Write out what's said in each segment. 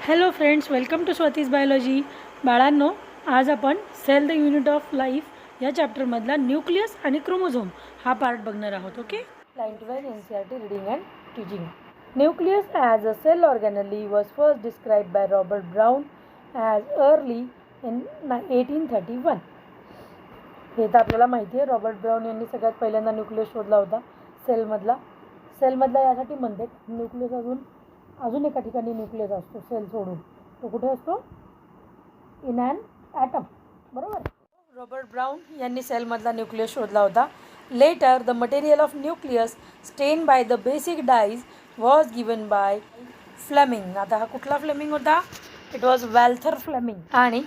Hello friends, welcome to Swati's biology. बाळांनो, आज आपण cell the unit of life या चॅप्टरमधला न्यूक्लियस आणि क्रोमोझोम हा पार्ट बघणार आहोत. Okay. 91 NCERT reading and teaching. Nucleus as a cell organelle was first described by Robert Brown as early in 1831. हे तर आपल्याला माहिती आहे. रॉबर्ट ब्राउन यांनी सगळ्यात पहिल्यांदा न्यूक्लियस शोधला होता सेलमधला यासाठी म्हणते न्यूक्लियस अजून एका ठिकाणी न्यूक्लियस असतो सेल सोडून. तो कुठे असतो? In an atom. बरोबर. रॉबर्ट ब्राउन यांनी सेलमधला न्यूक्लियस शोधला होता. Later the material of nucleus stain by the basic dyes was given by Flemming. आता हा कुठला फ्लेमिंग होता? It was Walther Flemming. आणि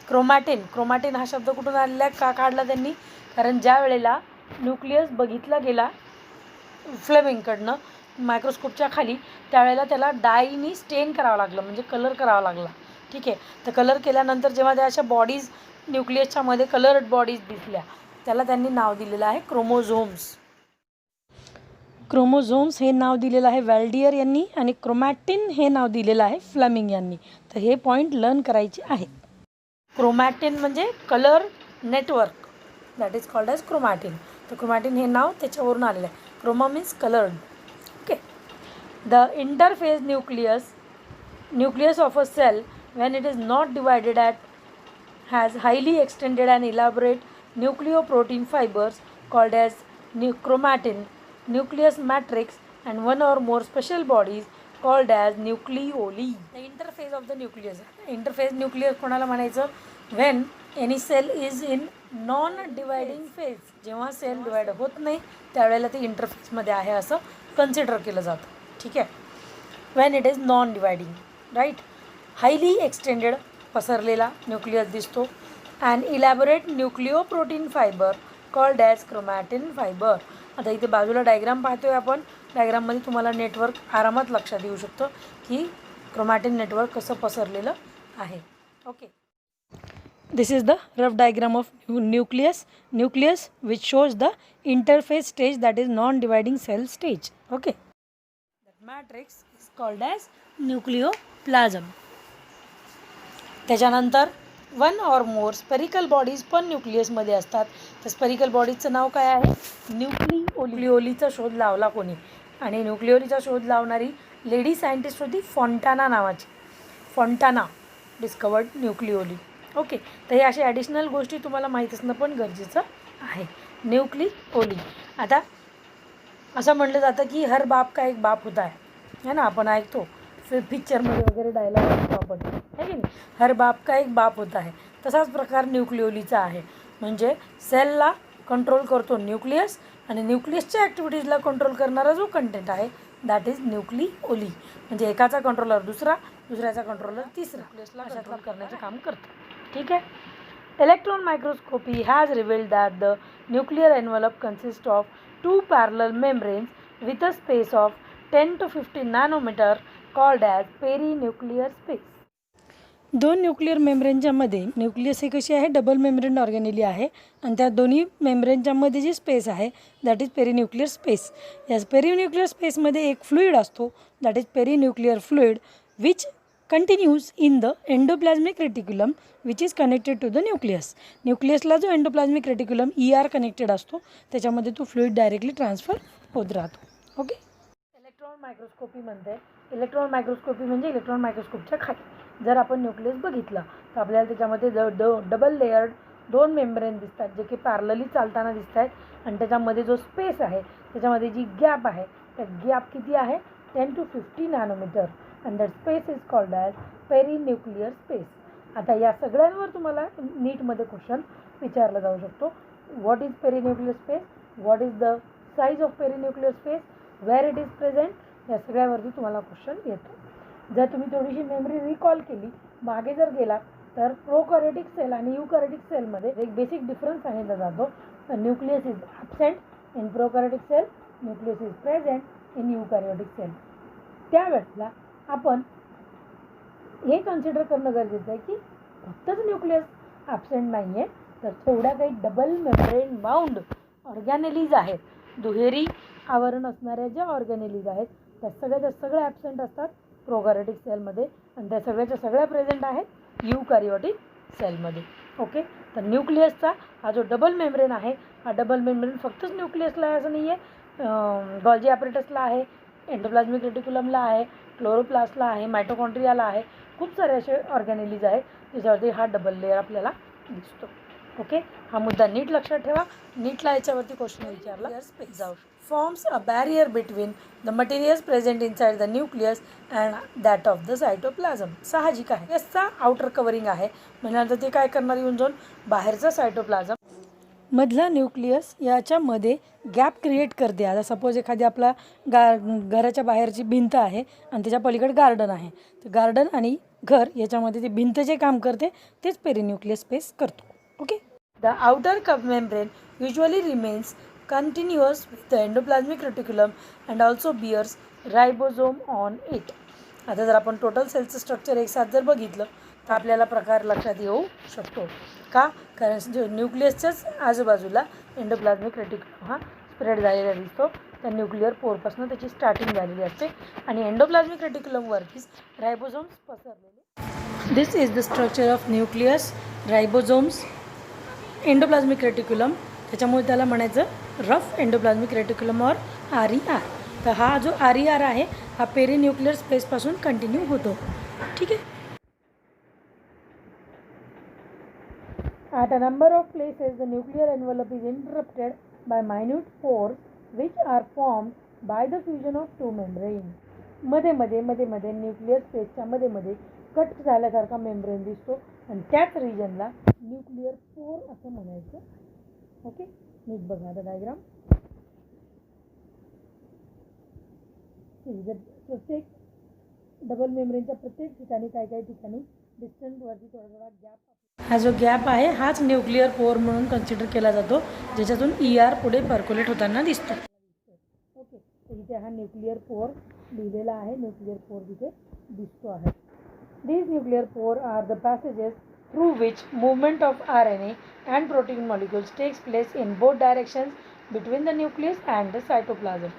क्रोमॅटिन हा शब्द कुठून आलेला का काढला त्यांनी? कारण ज्या वेळेला न्यूक्लियस बघितला गेला फ्लेमिंगकडनं मायक्रोस्कोपच्या खाली, त्यावेळेला त्याला डायनी स्टेन करावं लागलं, म्हणजे कलर करावा लागला. ठीक आहे. तर कलर केल्यानंतर जेव्हा त्या अशा बॉडीज न्यूक्लियसच्या मध्ये कलर्ड बॉडीज दिसल्या, त्याला त्यांनी नाव दिलेलं आहे क्रोमोझोम्स हे नाव दिलेलं आहे वॅल्डियर यांनी, आणि क्रोमॅटिन हे नाव दिलेलं आहे फ्लेमिंग यांनी. तर हे पॉईंट लर्न करायचे आहेत. क्रोमॅटिन म्हणजे colour network, that is called as chromatin. तर क्रोमॅटिन हे नाव त्याच्यावरून आलेलं आहे. Chroma means coloured. Okay. The interphase nucleus of a cell, when it is not divided has highly extended and elaborate nucleoprotein fibers called as chromatin, nucleus matrix, and one or more special bodies called as nucleoli. The interphase of the nucleus. Interphase nucleus कोणाला म्हणायचं? When any cell is in non-dividing phase. जेव्हा sale divide होत नाही त्यावेळेला ते इंटरफेसमध्ये आहे असं कन्सिडर केलं जातं. ठीक आहे. When it is non dividing, right. Highly extended पसरलेला न्यूक्लियस दिसतो. And elaborate nucleoprotein fibre called as chromatin fibre. आता इथे बाजूला डायग्राम पाहतोय आपण. डायग्राममध्ये तुम्हाला नेटवर्क आरामात लक्षात येऊ शकतं की क्रोमॅटिन नेटवर्क कसं पसरलेलं आहे. Okay. This is the rough diagram of nucleus which shows the interphase stage, that is non-dividing cell stage. Okay. That matrix is called as nucleoplasm. त्याच्यानंतर one or more spherical bodies पण न्यूक्लियसमध्ये असतात. तर spherical बॉडीजचं नाव काय आहे? न्यूक्लिओलीचा शोध लावला कोणी? आणि न्यूक्लिओलीचा शोध लावणारी लेडी सायंटिस्ट होती फॉन्टाना नावाची. फॉन्टाना डिस्कवर्ड न्यूक्लिओली. ओके. तर हे असे ॲडिशनल गोष्टी तुम्हाला माहीत असणं पण गरजेचं आहे. न्यूक्लिओली. आता असं म्हटलं जातं की हर बाप का एक बाप होता है ना. आपण ऐकतो पिक्चरमध्ये वगैरे डायलॉग ऐकतो आपण, है की नाही. हर बाप का एक बाप होता है. तसाच प्रकार न्यूक्लिओलीचा आहे. म्हणजे सेलला कंट्रोल करतो न्यूक्लियस, आणि न्यूक्लियसच्या ॲक्टिव्हिटीजला कंट्रोल करणारा जो कंटेंट आहे दॅट इज न्यूक्लिओली. म्हणजे एकाचा कंट्रोलर दुसऱ्याचा कंट्रोलर तिसरा न्यूक्लियसला कंट्रोल करण्याचं काम करतो. ठीक आहे. Electron microscopy has revealed that the nuclear envelope consist of 2 parallel membranes with a space of 10 to 15 nanometre called as perinuclear space. दोन न्यूक्लियर मेम्ब्रेनच्या मध्ये न्यूक्लियस ही कशी आहे? डबल मेम्ब्रेन ऑर्गॅनेली आहे, आणि त्या दोन्ही मेम्ब्रेनच्या मध्ये जी स्पेस आहे दॅट इज पेरीन्यूक्लियर स्पेस. या पेरीन्यूक्लियर स्पेसमध्ये एक फ्लुइड असतो that is perinuclear fluid which continues in the endoplasmic reticulum which is connected to the nucleus. न्यूक्लियसला जो एंडोप्लाझ्मिक रेटिक्युलम ER कनेक्टेड असतो त्याच्यामध्ये तो फ्लुइड डायरेक्टली ट्रान्सफर होत राहतो. ओके. इलेक्ट्रॉन मायक्रोस्कोपी म्हणते. इलेक्ट्रॉन मायक्रोस्कोपी म्हणजे इलेक्ट्रॉन मायक्रोस्कोपच्या खाली जर आपण न्यूक्लियस बघितला तर आपल्याला त्याच्यामध्ये डबल लेयर्ड 2 मेम्ब्रेन दिसतात जे की पॅरलली चालताना दिसत आहेत, आणि त्याच्यामध्ये जो स्पेस आहे त्याच्यामध्ये जी गॅप आहे त्या गॅप किती आहे? 10 to 50 nanometre. and that space is called as perinuclear space. आता या सगळ्यांवर तुम्हाला नीटमध्ये क्वेश्चन विचारला जाऊ शकतो. What is perinuclear space, what is the size of perinuclear space, where it is present, या सगळ्यावरती तुम्हाला क्वेश्चन येतो. जर तुम्ही थोडीशी मेमरी रिकॉल केली, मागे जर गेला तर प्रोकॅरियोटिक सेल आणि युकॅरियोटिक सेलमध्ये एक बेसिक डिफरन्स सांगितला जातो. Nucleus is absent in prokaryotic cell, nucleus is present in eukaryotic cell. त्यावेळेला आपण हे कन्सिडर करणं गरजेचं आहे की फक्तच न्यूक्लियस ॲब्सेंट नाही आहे, तर थोड्या काही डबल मेम्ब्रेन बाउंड ऑर्गॅनेलीज आहेत, दुहेरी आवरण असणाऱ्या ज्या ऑर्गॅनेलीज आहेत त्या सगळ्या ॲब्सेंट असतात. प्रोकॅरियोटिक सेलमध्ये, आणि त्या सगळ्याच्या सगळ्या प्रेझेंट आहेत युकॅरियोटिक सेलमध्ये. ओके, तर न्यूक्लियसचा हा जो डबल मेम्ब्रेन आहे, हा डबल मेम्ब्रेन फक्तच न्यूक्लियसला आहे असं नाही आहे, गॉल्जी ॲपरेटसला आहे, एंडोप्लाझ्मिक रेटिक्युलमला आहे, क्लोरोप्लास्टला आहे, मायटोकॉन्ड्रियाला आहे. खूप सारे असे ऑर्गॅनिलीज आहेत ज्याच्यावरती हा डबल लेअर आपल्याला दिसतो. ओके, हा मुद्दा नीट लक्षात ठेवा. नीटला याच्यावरती क्वेश्चन विचारला जाऊ. Forms a barrier between the materials present inside the nucleus and that of the cytoplasm. साहजिक आहे, याचा आउटर कवरिंग आहे, म्हणजे ते काय करणार येऊन जाऊन बाहेरचा सायटोप्लाझम मधला न्यूक्लियस याच्यामध्ये गॅप क्रिएट करते. आता सपोज एखादी आपला घराच्या बाहेरची भिंत आहे आणि त्याच्या पलीकडे गार्डन आहे, तर गार्डन आणि घर याच्यामध्ये ती भिंत जे काम करते तेच पेरिन्यूक्लियस स्पेस करतो. Okay, the outer cup membrane usually remains continuous with the endoplasmic reticulum and also bears ribosome on it. आता जर आपण टोटल सेलचं स्ट्रक्चर एक साथ जर बघितलं तर आपल्याला प्रकार लक्षात येऊ शकतो. का? कारण जो न्यूक्लियसच्याच आजूबाजूला एंडोप्लाझ्मिक रेटिक्युलम हा स्प्रेड झालेला दिसतो. त्या न्यूक्लिअर पोरपासून त्याची स्टार्टिंग झालेली असते आणि एंडोप्लाझ्मिक रेटिक्युलमवरतीच रायबोझोम्स पसरलेले. This is the structure of nucleus, ribosomes, endoplasmic reticulum. त्याच्यामुळे त्याला म्हणायचं रफ एंडोप्लाझ्मिक रेटिक्युलम और RER. तर हा जो RER आहे हा पेरिन्यूक्लिअर स्पेसपासून कंटिन्यू होतो. ठीक आहे. At a number of places, the nuclear envelope is interrupted by minute pores which are formed by the fusion of two membranes. मध्ये न्यूक्लियर स्पेसच्या मध्ये कट झाल्यासारखा मेम्ब्रेन दिसतो आणि त्याच रिजनला न्यूक्लियर पोर असं म्हणायचं. ओके, नीट बघा आता डायग्राम. प्रत्येक डबल मेम्ब्रेनच्या प्रत्येक ठिकाणी काही ठिकाणी डिस्टन्सवरती थोडा गॅप. हा जो गॅप आहे हाच न्यूक्लिअर पोर म्हणून कन्सिडर केला जातो, ज्याच्यातून ER पुढे पर्क्युलेट होताना दिसतो. ओके, तर इथे हा न्यूक्लिअर पोर लिहिलेला आहे, न्यूक्लिअर पोर तिथे दिसतो आहे. These nuclear pore are the passages through which movement of RNA and protein molecules takes place in both directions between the nucleus and the cytoplasm.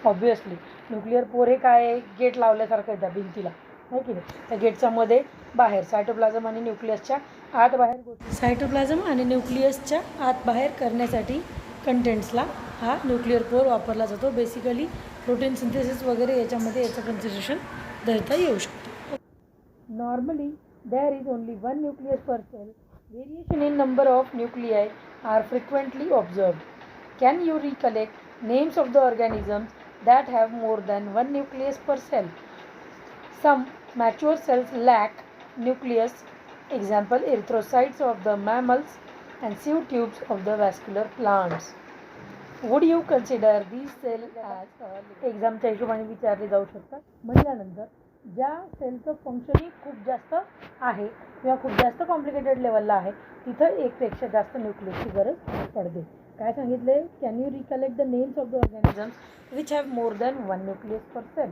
Obviously nuclear pore हे काय gate लावल्यासारखं आहे त्या भिंतीला, आहे की नाही. त्या गेटच्या मध्ये बाहेर सायटोप्लाझम आणि न्यूक्लियसच्या आत बाहेर गोष्टी, सायटोप्लाझम आणि न्यूक्लियसच्या आत बाहेर करण्यासाठी कंटेंट्सला हा न्यूक्लिअर पोर वापरला जातो. बेसिकली प्रोटीन सिंथेसिस वगैरे याच्यामध्ये याचं कन्सिडरेशन धरता येऊ शकतं. Normally, there is only one nucleus per cell. Variation in number of nuclei are frequently observed. Can you recollect names of the organisms that have more than one nucleus per cell? Some mature cells lack nucleus. Example, erythrocytes of the mammals and sieve tubes of the vascular plants. Would you consider these cells as एक्झामच्या हिशोबाने विचारले जाऊ शकतात. म्हटल्यानंतर ज्या सेलचं functioning खूप जास्त आहे किंवा खूप जास्त कॉम्प्लिकेटेड लेवलला आहे तिथं एकपेक्षा जास्त न्यूक्लियसची गरज पडते. काय सांगितले? Can you recollect the names of the organisms which have more than one nucleus per cell.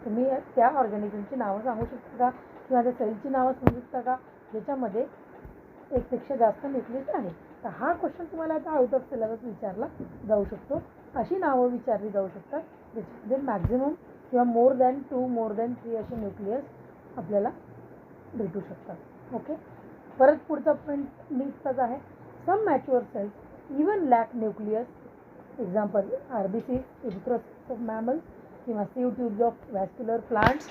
तुम्ही त्या ऑर्गॅनिझमची नावं सांगू शकता का किंवा त्या सेलची नावं सांगू शकता का ज्याच्यामध्ये एकपेक्षा जास्त न्यूक्लियस आहे. तर हा क्वेश्चन तुम्हाला आता आउट ऑफ सिलेबस विचारला जाऊ शकतो. अशी नावं विचारली जाऊ शकतात ज्याच्यामध्ये मॅक्झिमम किंवा मोर दॅन 2, मोर दॅन 3 असे न्यूक्लियस आपल्याला भेटू शकतात. ओके, परत पुढचा पॉईंट नीटचाच आहे. Some mature cells even lack nucleus. Example RBC, erythrocytes of mammals किंवा sieve tubes of vascular plants.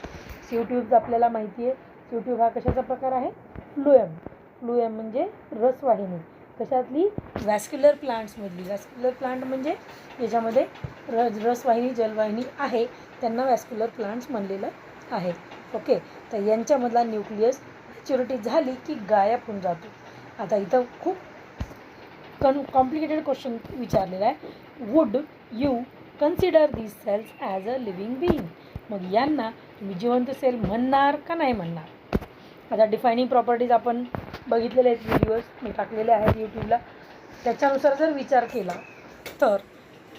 Sieve tubes आपल्याला माहिती आहे. सिव्ह ट्यूब हा कशाचा प्रकार आहे? फ्लुएम. फ्लुएम म्हणजे रसवाहिनी. कशातली? व्हॅस्क्युलर प्लांट्समधली. व्हॅस्क्युलर प्लांट म्हणजे याच्यामध्ये रसवाहिनी जलवाहिनी आहे, त्यांना व्हॅस्क्युलर प्लांट्स म्हणलेलं आहे. ओके, तर यांच्यामधला न्यूक्लियस मॅच्युरिटी झाली की गायब होऊन जातो. आता इथं खूप कॉम्प्लिकेटेड क्वेश्चन विचारलेला आहे. Would you consider these cells as a living being. मग यांना तुम्ही जिवंत सेल म्हणणार का नाही म्हणणार? आता डिफायनिंग प्रॉपर्टीज आपण बघितलेले आहेत, व्हिडिओज मी टाकलेले आहेत यूट्यूबला. त्याच्यानुसार जर विचार केला तर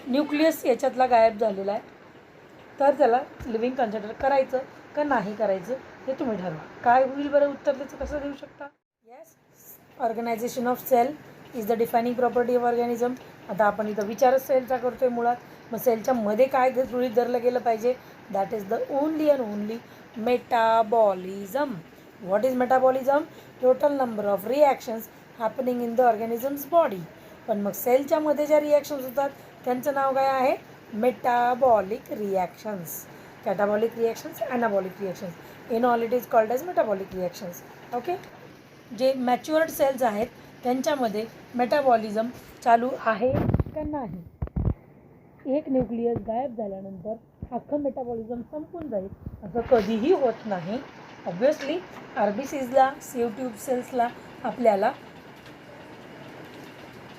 न्यूक्लियस याच्यातला गायब झालेला आहे, तर त्याला लिव्हिंग कन्सिडर करायचं का नाही करायचं हे तुम्ही ठरवा. काय होईल बरं उत्तर त्याचं कसं देऊ शकता? Yes, organization of cell is the defining property of organism. आता आपण इथं विचारच सेलचा करतोय मुळात. मग सेलच्या मध्ये काय गृहीत धरलं गेलं पाहिजे? That is the only and only metabolism. What is metabolism? Total number of reactions happening in the organisms body. पण मग सेलच्या मध्ये ज्या रिॲक्शन्स होतात त्यांचं नाव काय आहे? Metabolic reactions. Catabolic reactions, anabolic reactions. In all it is called as metabolic reactions. Okay. जे मॅच्युअर्ड सेल्स आहेत त्यांच्यामध्ये मेटाबॉलिझम चालू आहे का नाही? एक न्यूक्लियस गायब झाल्यानंतर अख्खं मेटाबॉलिझम संपून जाईल असं कधीही होत नाही. ऑब्व्हियसली RBCsला, सीओ ट्यूब सेल्सला आपल्याला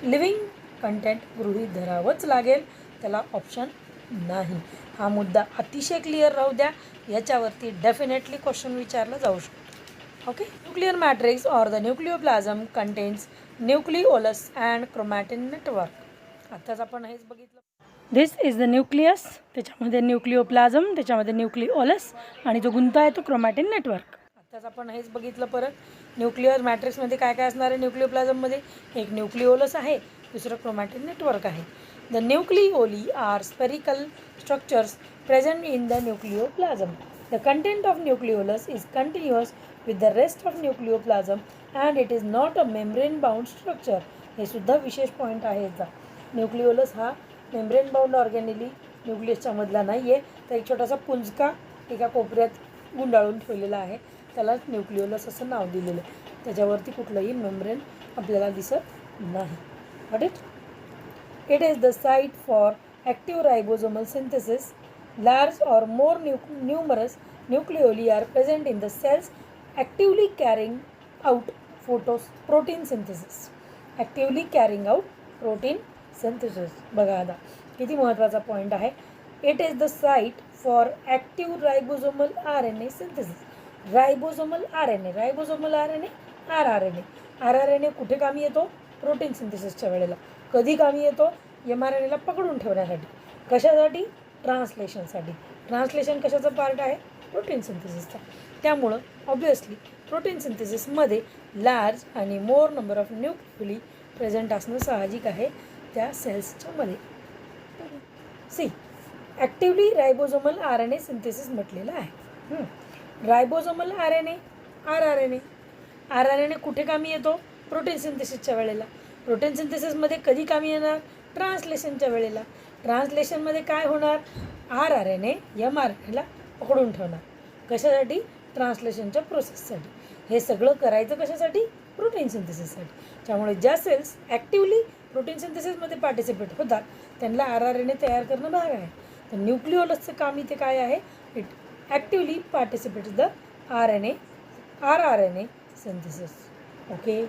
लिव्हिंग कंटेंट गृहीत धरावंच लागेल, त्याला ऑप्शन नाही. हा मुद्दा अतिशय क्लिअर राहू द्या. याच्यावरती डेफिनेटली क्वेश्चन विचारला जाऊ शकतो. Okay. Nuclear matrix or the nucleoplasm contains nucleolus and chromatin network. आत्ताच आपण हेच बघितलं. This is the nucleus. त्याच्यामध्ये न्यूक्लियोप्लाझम, त्याच्यामध्ये न्यूक्लिओलस आणि जो गुंता आहे तो क्रोमॅटिन नेटवर्क. आत्ताच आपण हेच बघितलं. परत न्यूक्लियर मॅट्रिक्समध्ये काय काय असणार आहे? न्यूक्लियोप्लाझममध्ये एक न्यूक्लिओलस आहे, दुसरं क्रोमॅटिन नेटवर्क आहे. The nucleoli are spherical structures present in the nucleoplasm. The content of nucleolus is continuous with the rest of nucleoplasm and it is not a membrane bound structure. हे सुद्धा विशेष point आहे याचा. Nucleolus हा membrane bound ऑर्गॅनिली न्यूक्लियसच्या मधला नाही आहे, तर एक छोटासा पुंजका एका कोपऱ्यात गुंडाळून ठेवलेला आहे, त्याला न्यूक्लिओलस असं नाव दिलेलं आहे. त्याच्यावरती कुठलंही मेम्ब्रेन आपल्याला दिसत नाही. What it is the site for active ribosomal synthesis. Large or more numerous nucleoli are present in the cells actively carrying out protein synthesis. Actively carrying out protein synthesis. बघा आता किती महत्त्वाचा पॉईंट आहे. It is the site for active ribosomal RNA synthesis. Ribosomal RNA, ribosomal RNA, rRNA. rRNA कुठे कामी येतो? Protein सिंथेसिसच्या वेळेला. कधी कामी येतो? mRNAला पकडून ठेवण्यासाठी. कशासाठी? ट्रान्सलेशनसाठी. ट्रान्सलेशन कशाचा पार्ट आहे? प्रोटीन सिंथेसिसचा. त्यामुळं ऑब्व्हियसली प्रोटीन सिंथेसिसमध्ये लार्ज आणि मोर नंबर ऑफ न्यूक्लिओली प्रेझेंट असणं साहजिक आहे त्या सेल्सच्या मध्ये. सी ॲक्टिवली रायबोझोमल RNA सिंथेसिस म्हटलेलं आहे. रायबोझोमल RNA, rRNA. rRNA कुठे कामी येतो? प्रोटीन सिंथेसिसच्या वेळेला. प्रोटीन सिंथेसिसमध्ये कधी कामी येणार? ट्रान्सलेशनच्या वेळेला. ट्रान्सलेशनमध्ये काय होणार? rRNA mRNAला पकडून ठेवणार. कशासाठी? ट्रान्सलेशनच्या प्रोसेससाठी. हे सगळं करायचं कशासाठी? प्रोटीन सिंथेसिससाठी. त्यामुळे ज्या सेल्स ॲक्टिवली प्रोटीन सिंथेसिसमध्ये पार्टिसिपेट होतात त्यांना rRNA तयार करणं भाग आहे. तर न्यूक्लिओलसचं काम इथे काय आहे? It actively participates the rRNA synthesis. Okay,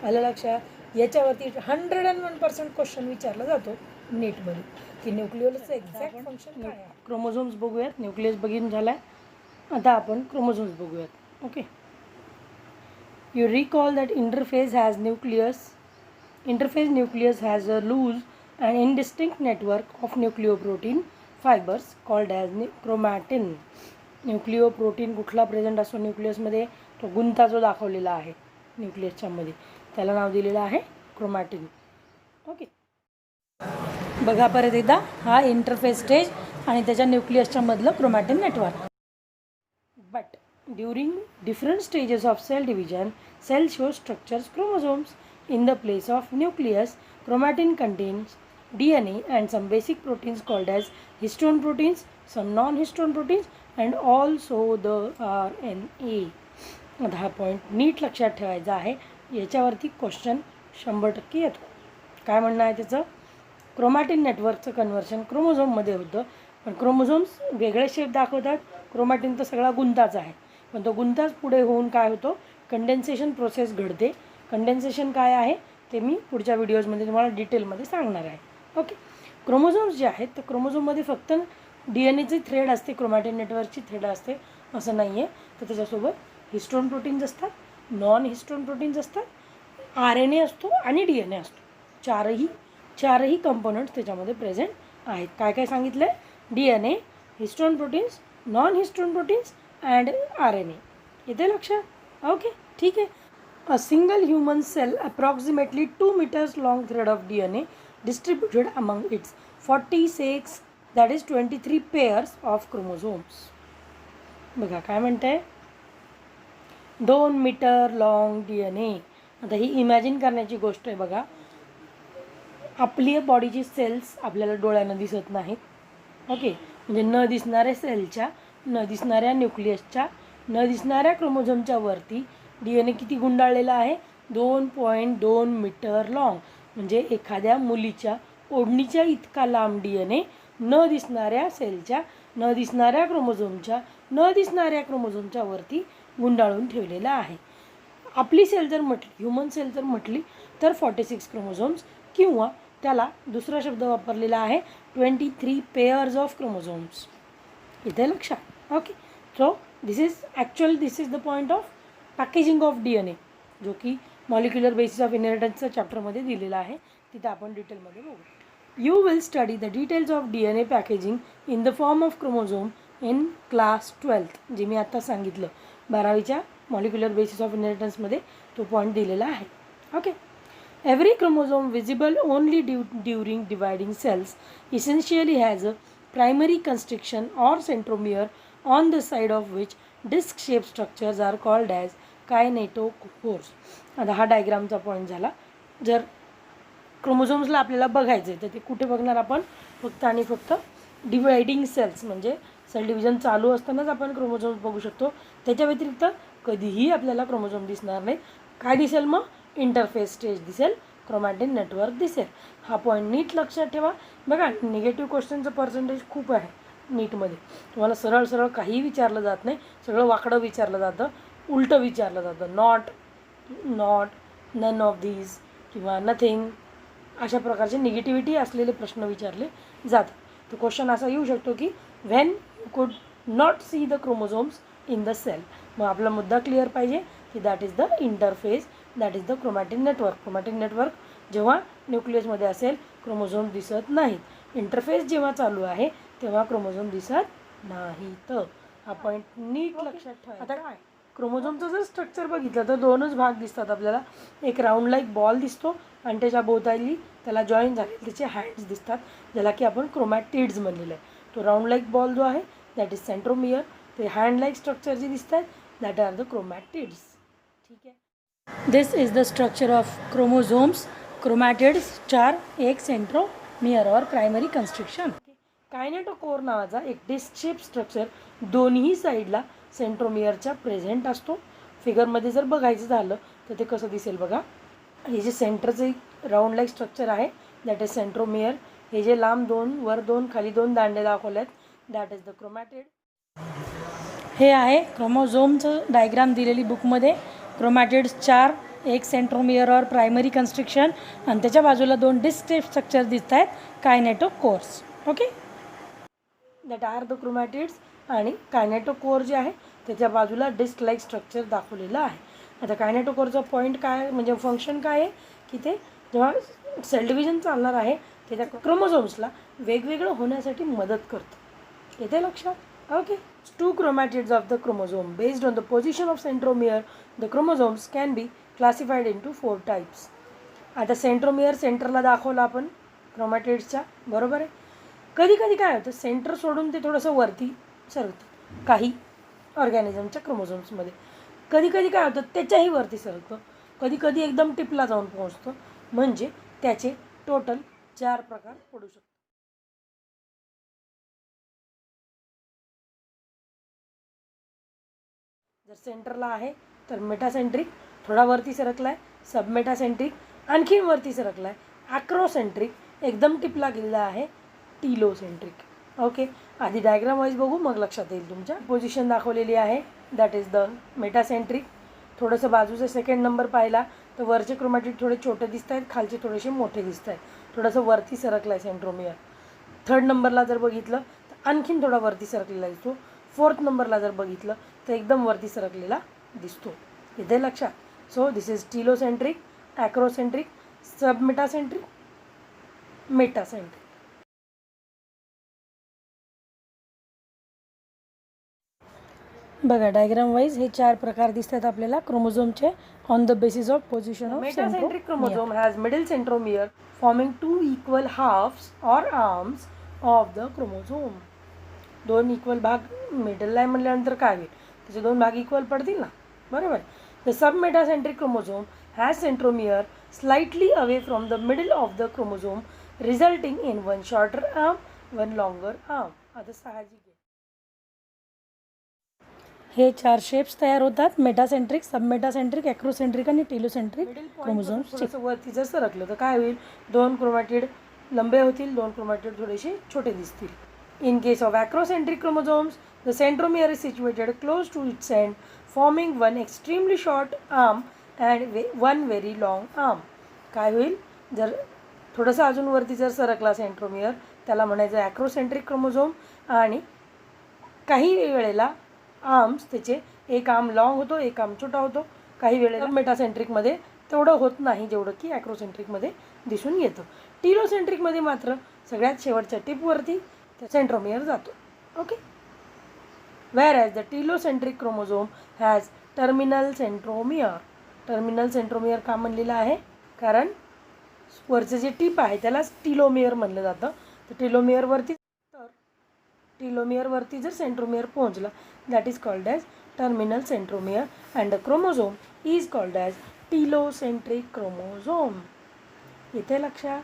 आलं लक्षात? याच्यावरती 101% क्वेश्चन विचारला जातो नीटमध्ये की न्यूक्लिओलसचं एक्झॅक्ट फंक्शन काय आहे. क्रोमोझोम्स बघूयात. न्यूक्लियस बघून झाला आहे, आता आपण क्रोमोझोम्स बघूयात. Okay. You recall that interphase nucleus has a loose and indistinct network of nucleoprotein fibers called as chromatin. न्यूक्लिओप्रोटीन कुठला प्रेझेंट असतो न्यूक्लियसमध्ये? तो गुंता जो दाखवलेला आहे न्यूक्लियसच्या मध्ये त्याला नाव दिलेलं आहे क्रोमॅटिन. ओके. बघा परत एकदा, हा इंटरफेस स्टेज आणि त्याच्या न्यूक्लियसच्या मधलं chromatin network. But during different stages of cell division, cell shows structures chromosomes. In the place of nucleus, chromatin contains DNA and some basic proteins called as histone proteins, some non-histone proteins and also the RNA. आता हा point नीट लक्षात ठेवायचा आहे. याच्यावरती question 100% येतो. काय म्हणणं आहे त्याचं? क्रोमॅटिन नेटवर्कचं कन्व्हर्शन क्रोमोझोममध्ये होतं, पण क्रोमोझोम्स वेगळे शेप दाखवतात. क्रोमॅटिन तर सगळा गुंताच आहे, पण तो गुंताच पुढे होऊन काय होतो? कंडेन्सेशन प्रोसेस घडते. कंडेन्सेशन काय आहे ते मी पुढच्या व्हिडिओजमध्ये तुम्हाला डिटेलमध्ये सांगणार आहे. ओके. क्रोमोझोम्स जे आहेत तर क्रोमोझोममध्ये फक्त DNAची थ्रेड असते, क्रोमॅटिन नेटवर्कची थ्रेड असते असं नाही आहे. तर त्याच्यासोबत हिस्टोन प्रोटीन्स असतात, नॉन हिस्टोन प्रोटीन्स असतात, RNA असतो आणि DNA असतो. चारही कंपोनंट्स त्याच्यामध्ये प्रेझेंट आहेत. काय काय सांगितलं आहे? DNA, histone proteins, non histone proteins and RNA. येते लक्षात? ओके, ठीक आहे. A single human cell, approximately 2 meters long thread of DNA distributed among its 46, that is 23 pairs of chromosomes. बघा काय म्हणते, 2 मीटर लॉंग DNA. आता ही इमॅजिन करण्याची गोष्ट आहे. बघा, आपली बॉडीची सेल्स आपल्याला डोळ्यानं दिसत नाहीत. ओके, म्हणजे न दिसणाऱ्या सेलच्या, न दिसणाऱ्या न्यूक्लियसच्या, न दिसणाऱ्या क्रोमोझोमच्या वरती DNA किती गुंडाळलेला आहे, 2.2 मीटर लॉंग. म्हणजे एखाद्या मुलीच्या ओढणीच्या इतका लांब DNA न दिसणाऱ्या सेलच्या, न दिसणाऱ्या क्रोमोझोमच्या, न दिसणाऱ्या क्रोमोझोमच्या वरती गुंडाळून ठेवलेला आहे. आपली सेल जर म्हटली, ह्युमन सेल जर म्हटली तर 46 क्रोमोझोम्स, किंवा त्याला दुसरा शब्द वापरलेला आहे 23 पेअर्स ऑफ क्रोमोझोम्स. इथे लक्षात. Okay, so this is the point of packaging of DNA, जो की मॉलिक्युलर बेसिस ऑफ इनहेरिटन्सच्या चॅप्टरमध्ये दिलेला आहे. तिथे आपण डिटेलमध्ये बघू. You will study the details of DNA packaging in the form of chromosome in class 12th. जे मी आता सांगितलं, 12वीच्या मॉलिक्युलर बेसिस ऑफ इनहेरिटन्समध्ये तो पॉईंट दिलेला आहे. Okay, every chromosome visible only during dividing cells essentially has a primary constriction or centromere on the side of which disc-shaped structures are called as kinetochores. आता हा डायग्रामचा point झाला. जर क्रोमोझोम्सला आपल्याला बघायचं आहे तर ते कुठे बघणार आपण, फक्त आणि फक्त डिवायडिंग सेल्स, म्हणजे सेल डिव्हिजन चालू असतानाच आपण क्रोमोझोम्स बघू शकतो. त्याच्या व्यतिरिक्त कधीही आपल्याला क्रोमोझोम दिसणार नाही. काय दिसेल मग, इंटरफेस स्टेज दिसेल, क्रोमॅटिन नेटवर्क दिसेल. हा पॉईंट नीट लक्षात ठेवा. बघा, निगेटिव्ह क्वेश्चनचं पर्सेंटेज खूप आहे नीटमध्ये. तुम्हाला सरळ सरळ काहीही विचारलं जात नाही, सगळं वाकडं विचारलं जातं, उलटं विचारलं जातं. नॉट, नन ऑफ दीज किंवा नथिंग, अशा प्रकारचे निगेटिव्हिटी असलेले प्रश्न विचारले जातात. तो क्वेश्चन असा येऊ शकतो की when you could not see the chromosomes in the cell. मग आपला मुद्दा क्लिअर पाहिजे की that is the interphase, that is the chromatin network. Chromatin network जेव्हा न्यूक्लियसमध्ये असेल क्रोमोझोम दिसत नाहीत. इंटरफेस जेव्हा चालू आहे तेव्हा क्रोमोझोम दिसत नाहीत. हा पॉईंट नीट लक्षात ठेवा. आता काय, क्रोमोझोमचं जर स्ट्रक्चर बघितलं तर दोनच भाग दिसतात आपल्याला. एक राऊंड लाईक बॉल दिसतो आणि त्याच्या भोवताली त्याला जॉईन झाले त्याचे हँड्स दिसतात, ज्याला की आपण क्रोमॅटिड्स म्हणलेलं आहे. तो राऊंड लाईक बॉल जो आहे दॅट इज सेंट्रोमियर. ते हँड लाईक स्ट्रक्चर जे दिसत आहेत दॅट आर द क्रोमॅटिड्स. ठीक आहे. This is the structure of chromosomes. Chromatids 4, एक सेंट्रोमियर और प्रायमरी कन्स्ट्रिक्शन. कायनेटोकोर नावाचा एक डिस्क शेप स्ट्रक्चर दोन्ही साईडला सेंट्रोमियरच्या प्रेझेंट असतो. फिगरमध्ये जर बघायचं झालं तर ते कसं दिसेल बघा. हे जे सेंटरचं एक राऊंड लाईक स्ट्रक्चर आहे दॅट इज सेंट्रोमियर. हे जे लांब 2, वर 2, खाली 2 दांडे दाखवले आहेत दॅट इज द क्रोमॅटिड. हे आहे क्रोमोझोमचं डायग्राम दिलेली बुकमध्ये. क्रोमॅटिड्स 4, एक सेंट्रोमियर और प्रायमरी कन्स्ट्रिक्शन, आणि त्याच्या बाजूला 2 डिस्क शेप स्ट्रक्चर दिसत आहेत, kinetochores. Okay, that are the chromatids. आणि कायनेटोकोर जे आहे त्याच्या बाजूला डिस्क लाईक स्ट्रक्चर दाखवलेलं आहे. आता कायनेटोकोरचा पॉईंट काय, म्हणजे फंक्शन काय आहे की ते जेव्हा सेल डिव्हिजन चालणार आहे ते त्या क्रोमोझोम्सला वेगवेगळं होण्यासाठी मदत करतं. येते लक्षात. Okay, 2 chromatids of the chromosome. Based on the position of centromere, the chromosomes can be classified into 4 types. आता सेंट्रोमियर सेंटरला दाखवलं आपण क्रोमॅटिड्सच्या, बरोबर आहे. कधी कधी काय होतं, सेंटर सोडून ते थोडंसं वरती सरकतं काही ऑर्गॅनिझमच्या क्रोमोझोम्समध्ये. कधी कधी काय होतं, त्याच्याही वरती सरकतं. कधी कधी एकदम टिपला जाऊन पोहोचतं. म्हणजे त्याचे टोटल 4 प्रकार पडू शकतात. जर सेंटरला आहे तर मेटासेंट्रिक, थोडा वरती सरकला आहे. सबमेटासेंट्रिक, आणखीन वरती सरकला आहे. ॲक्रोसेंट्रिक, एकदम टिपला गेलेला आहे. टीलोसेंट्रिक. ओके, आधी डायग्राम वाईज बघू, मग लक्षात येईल तुमच्या. पोझिशन दाखवलेली आहे दॅट इज द मेटासेंट्रिक. थोडंसं बाजूचा सेकंड नंबर पाहिला तर वरचे क्रोमॅटिड थोडे छोटे दिसत आहेत, खालचे थोडेसे मोठे दिसत आहेत. थोडंसं वरती सरकला आहे सेंट्रोमियर. थर्ड नंबरला जर बघितलं तर आणखीन थोडा वरती सरकलेला दिसतो. 4th नंबरला जर बघितलं तर एकदम वरती सरकलेला दिसतो. इथे लक्षात. So this is telocentric, acrocentric, submetacentric, metacentric. बघा डायग्राम वाईज हे 4 प्रकार दिसतात आपल्याला क्रोमोझोमचे on the basis of position of metacentric chromosome has middle centromere forming 2 equal halves or arms of the chromosome. 2 equal भाग मिडलला आहे म्हटल्यानंतर काय होईल, त्याचे 2 भाग इक्वल पडतील ना, बरोबर. The sub metacentric chromosome has centromere slightly away from the middle of the chromosome resulting in 1 shorter arm 1 longer arm. आता साहजिक आहे हे 4 शेप्स तयार होतात, मेटासेंट्रिक, सबमेटासेंट्रिक, ॲक्रोसेंट्रिक आणि टेलोसेंट्रिक क्रोमोझोम्सचे. वरती जर सरकलं तर काय होईल, 2 क्रोमॅटिड लंबे होतील, 2 क्रोमॅटिड थोडेसे छोटे दिसतील. In case of acrocentric chromosomes, the centromere is situated close to its end, forming one extremely short arm and one very long arm. काय होईल, जर थोडंसं अजून वरती जर सरकला सेंट्रोमियर, त्याला म्हणायचं ॲक्रोसेंट्रिक क्रोमोझोम. आणि काही वेळेला आर्म्स त्याचे एक आर्म लॉंग होतो, एक आर्म छोटा होतो. काही वेळेला मेटासेंट्रिकमध्ये तेवढं होत नाही जेवढं की ॲक्रोसेंट्रिकमध्ये दिसून येतं. टिलोसेंट्रिकमध्ये मात्र सगळ्यात शेवटच्या टिपवरती सेंट्रोमियर जातो. Okay. whereas the telocentric chromosome has terminal centromere. Terminal centromere का म्हणलेलं आहे, कारण वरचं जे टिप आहे त्यालाच टिलोमियर म्हणलं जातं. तर टिलोमियरवरती जर सेंट्रोमियर पोहोचलं, that is called as terminal centromere and the chromosome is called as telocentric chromosome. येते लक्षात?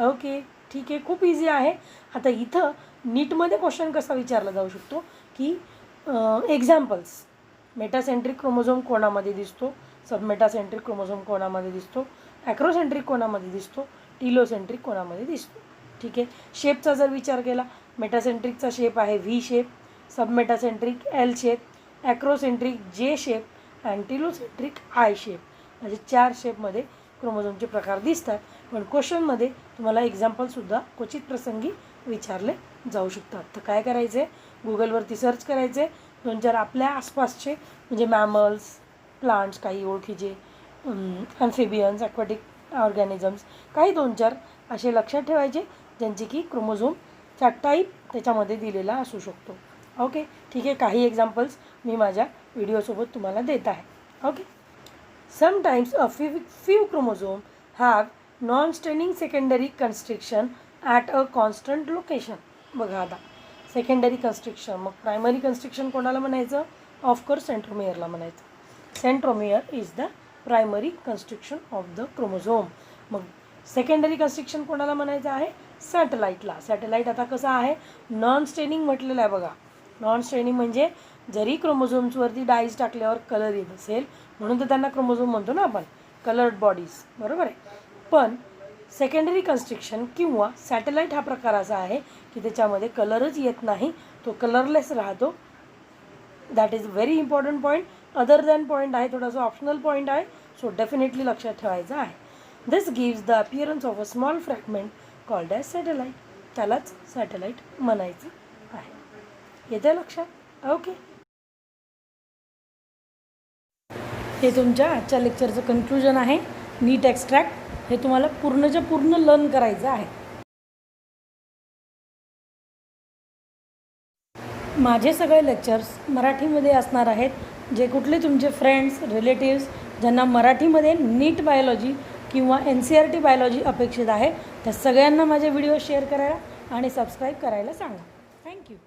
ओके, ठीक आहे, खूप इझी आहे. आता इथं नीटमध्ये क्वेश्चन कसा विचारला जाऊ शकतो की एक्झाम्पल्स, मेटासेंट्रिक क्रोमोझोम कोणामध्ये दिसतो, सबमेटासेंट्रिक क्रोमोझोम कोणामध्ये दिसतो, ॲक्रोसेंट्रिक कोणामध्ये दिसतो, टिलोसेंट्रिक कोणामध्ये दिसतो. ठीक आहे. शेपचा जर विचार केला, मेटासेंट्रिकचा शेप आहे V shape, submetacentric L shape, acrocentric J shape and telocentric I shape. म्हणजे 4 शेपमध्ये क्रोमोझोमचे प्रकार दिसतात. पण क्वेश्चनमध्ये तुम्हाला एक्झाम्पलसुद्धा क्वचित प्रसंगी विचारले जाऊ शकतात. तर काय करायचे, गुगलवरती सर्च करायचे, 2-4 आपल्या आसपासचे म्हणजे मॅमल्स, प्लांट्स, काही ओळखीचे ॲम्फिबियन्स, ॲक्वॅटिक ऑर्गॅनिझम्स, काही 2-4 असे लक्षात ठेवायचे ज्यांचे की क्रोमोझोमचा टाईप त्याच्यामध्ये दिलेला असू शकतो. ओके, ठीक आहे. काही एक्झाम्पल्स मी माझ्या व्हिडिओसोबत तुम्हाला देत आहे. Okay. Sometimes a few chromosome have non-staining secondary constriction at a constant location. बघा आता सेकंडरी कन्स्ट्रिक्शन, मग प्रायमरी कन्स्ट्रिक्शन कोणाला म्हणायचं, ऑफकोर्स सेंट्रोमियरला म्हणायचं. Centromere is the primary constriction of the chromosome. मग सेकंडरी कन्स्ट्रिक्शन कोणाला म्हणायचं आहे, सॅटेलाईटला. सॅटेलाईट आता कसं आहे, नॉन स्टेनिंग म्हटलेलं आहे बघा. नॉन स्टेनिंग म्हणजे जरी क्रोमोझोम्सवरती डाईज टाकल्यावर कलर येत असेल म्हणून तर त्यांना क्रोमोझोम म्हणतो ना आपण, कलर्ड बॉडीज, बरोबर आहे. पण सेकंडरी कन्स्ट्रिक्शन किंवा सॅटेलाईट हा प्रकार असा आहे की त्याच्यामध्ये कलरच येत नाही, तो कलरलेस राहतो. That is very important point. Other than point आहे, थोडासा ऑप्शनल पॉईंट आहे, सो डेफिनेटली लक्षात ठेवायचं आहे. This gives the appearance of a small fragment called as satellite. त्यालाच सॅटेलाईट म्हणायचं आहे. येते लक्षात? ओके. हे तुमच्या आजच्या लेक्चरचं कन्क्लुजन आहे. नीट एक्स्ट्रॅक्ट हे तुम्हाला पूर्णच्या पूर्ण लर्न करायचं आहे. माझे सगळे लेक्चर्स मराठीमध्ये असणार आहेत. जे कुठले तुमचे फ्रेंड्स, रिलेटिव्स ज्यांना मराठीमध्ये नीट बायोलॉजी किंवा NCERT बायोलॉजी अपेक्षित आहे, त्या सगळ्यांना माझे व्हिडिओ शेअर करायला आणि सबस्क्राईब करायला सांगा. थँक्यू.